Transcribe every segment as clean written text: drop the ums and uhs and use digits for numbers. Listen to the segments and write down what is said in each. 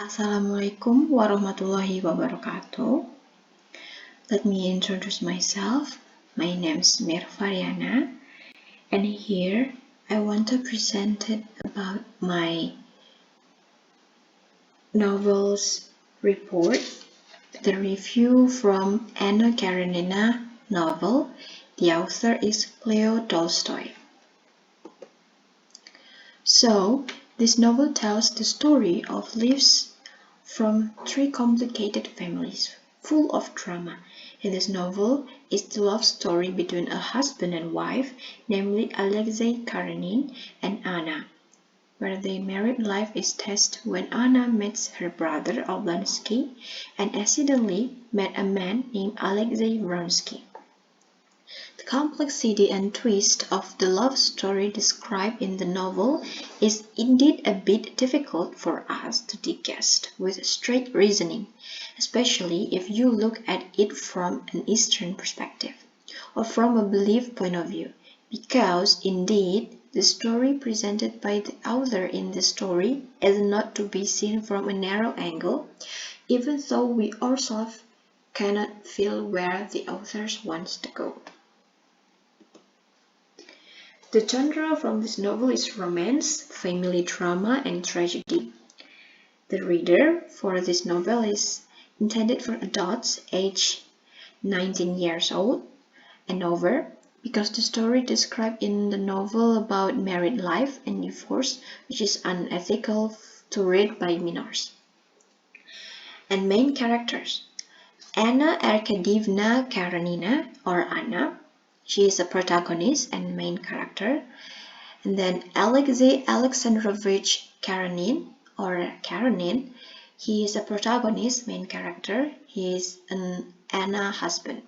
Assalamualaikum warahmatullahi wabarakatuh. Let me introduce myself. My name is Mir Fariana, and here I want to present it about my novels report, the review from Anna Karenina novel. The author is Leo Tolstoy. So, this novel tells the story of lives from three complicated families, full of drama. In this novel is the love story between a husband and wife, namely Alexei Karenin and Anna, where their married life is tested when Anna meets her brother Oblonsky and accidentally met a man named Alexei Vronsky. The complexity and twist of the love story described in the novel is indeed a bit difficult for us to digest with straight reasoning, especially if you look at it from an Eastern perspective, or from a belief point of view, because indeed the story presented by the author in the story is not to be seen from a narrow angle, even though we ourselves cannot feel where the author wants to go. The genre from this novel is romance, family drama, and tragedy. The reader for this novel is intended for adults aged 19 years old and over, because the story described in the novel about married life and divorce, which is unethical to read by minors. And main characters: Anna Karenina, or Anna. She is a protagonist and main character. And then Alexei Alexandrovich Karenin, or Karenin. He is a protagonist, main character. He is an Anna husband.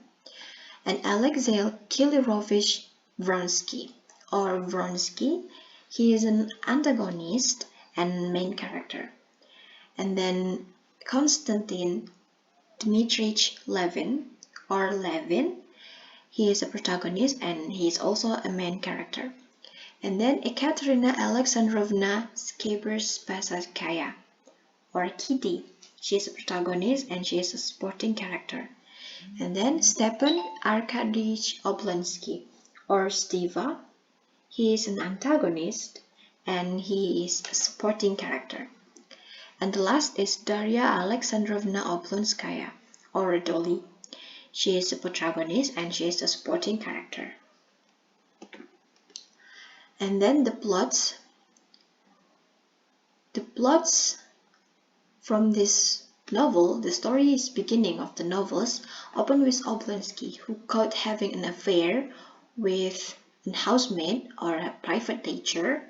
And Alexei Kilerovich Vronsky, or Vronsky. He is an antagonist and main character. And then Konstantin Dmitrich Levin, or Levin. He is a protagonist and he is also a main character. And then Ekaterina Alexandrovna Skabersky, or Kitty. She is a protagonist and she is a supporting character. And then Stepan Arkadievich Oblonsky, or Steva. He is an antagonist and he is a supporting character. And the last is Daria Alexandrovna Oblonskaya, or Dolly. She is a protagonist and she is a supporting character. And then the plots. The plots from this novel, the story is beginning of the novels, open with Oblonsky, who caught having an affair with a housemaid or a private teacher.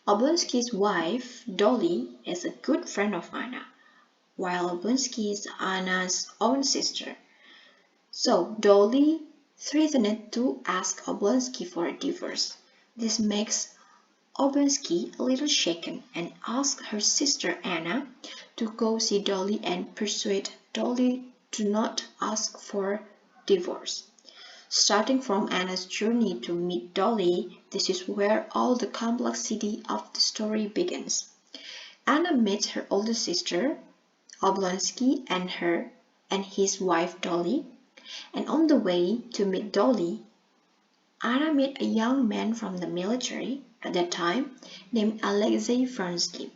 Oblonsky's wife, Dolly, is a good friend of Anna, while Oblonsky is Anna's own sister. So Dolly threatened to ask Oblonsky for a divorce. This makes Oblonsky a little shaken and asks her sister Anna to go see Dolly and persuade Dolly to not ask for divorce. Starting from Anna's journey to meet Dolly, this is where all the complexity of the story begins. Anna meets her older sister, Oblonsky, and his wife Dolly. And on the way to meet Dolly, Anna met a young man from the military at that time named Alexei Vronsky.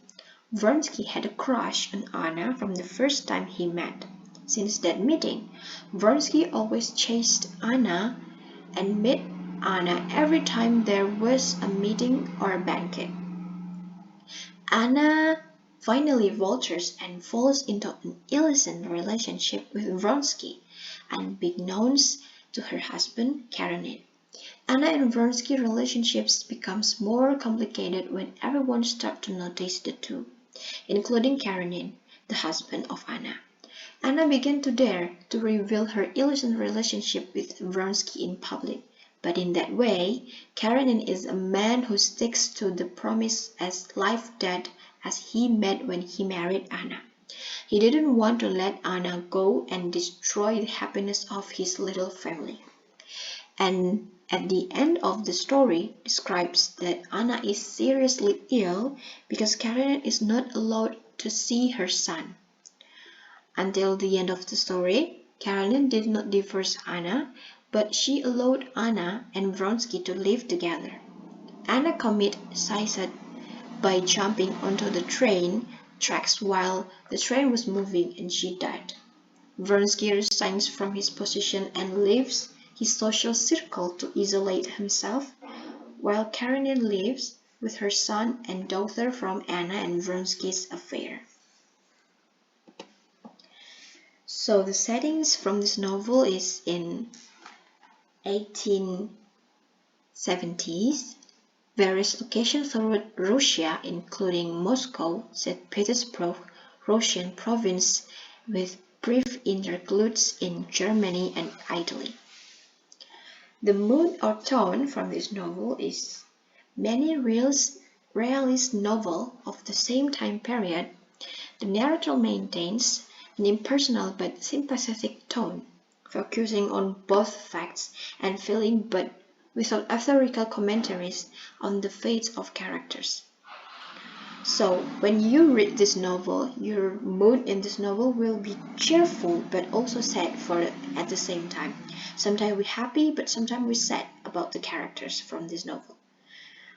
Vronsky had a crush on Anna from the first time he met. Since that meeting, Vronsky always chased Anna and met Anna every time there was a meeting or a banquet. Anna finally falters and falls into an illicit relationship with Vronsky, unbeknownst to her husband, Karenin. Anna and Vronsky relationships becomes more complicated when everyone starts to notice the two, including Karenin, the husband of Anna. Anna began to dare to reveal her illicit relationship with Vronsky in public, but in that way, Karenin is a man who sticks to the promise as life-dead as he made when he married Anna. He didn't want to let Anna go and destroy the happiness of his little family. And at the end of the story describes that Anna is seriously ill because Karenina is not allowed to see her son. Until the end of the story, Karenina did not divorce Anna, but she allowed Anna and Vronsky to live together. Anna committed suicide by jumping onto the train tracks while the train was moving and she died. Vronsky resigns from his position and leaves his social circle to isolate himself, while Karenina lives with her son and daughter from Anna and Vronsky's affair. So the settings from this novel is in 1870s, various locations throughout Russia, including Moscow, St. Petersburg, Russian province, with brief interludes in Germany and Italy. The mood or tone from this novel is many realist novel of the same time period. The narrator maintains an impersonal but sympathetic tone, focusing on both facts and feeling but without authorical commentaries on the fates of characters. So, when you read this novel, your mood in this novel will be cheerful but also sad at the same time. Sometimes we're happy, but sometimes we're sad about the characters from this novel.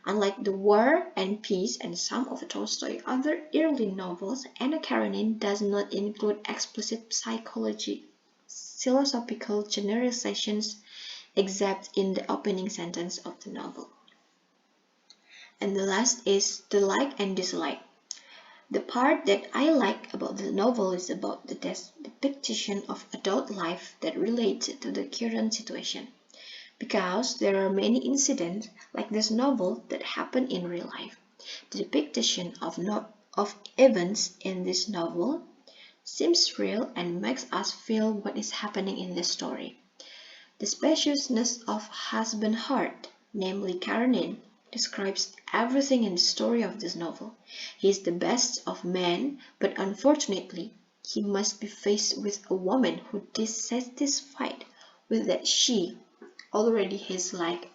Unlike The War and Peace and some of Tolstoy's other early novels, Anna Karenina does not include explicit philosophical generalizations except in the opening sentence of the novel. And the last is the like and dislike. The part that I like about the novel is about the depiction of adult life that relates to the current situation. Because there are many incidents like this novel that happen in real life. The depiction of events in this novel seems real and makes us feel what is happening in the story. The spaciousness of husband's heart, namely Karenin, describes everything in the story of this novel. He is the best of men, but unfortunately, he must be faced with a woman who is dissatisfied with that she already has like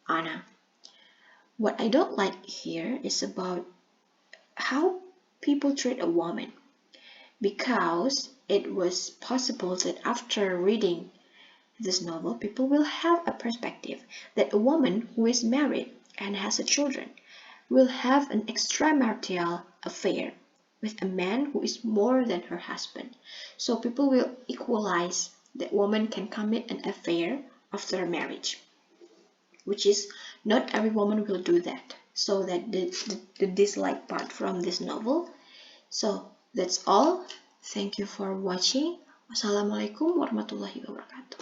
Anna. What I don't like here is about how people treat a woman, because it was possible that after reading this novel, people will have a perspective that a woman who is married and has a children will have an extramarital affair with a man who is more than her husband. So people will equalize that woman can commit an affair after marriage, which is not every woman will do that. So that the dislike part from this novel. So that's all. Thank you for watching. Wassalamualaikum warahmatullahi wabarakatuh.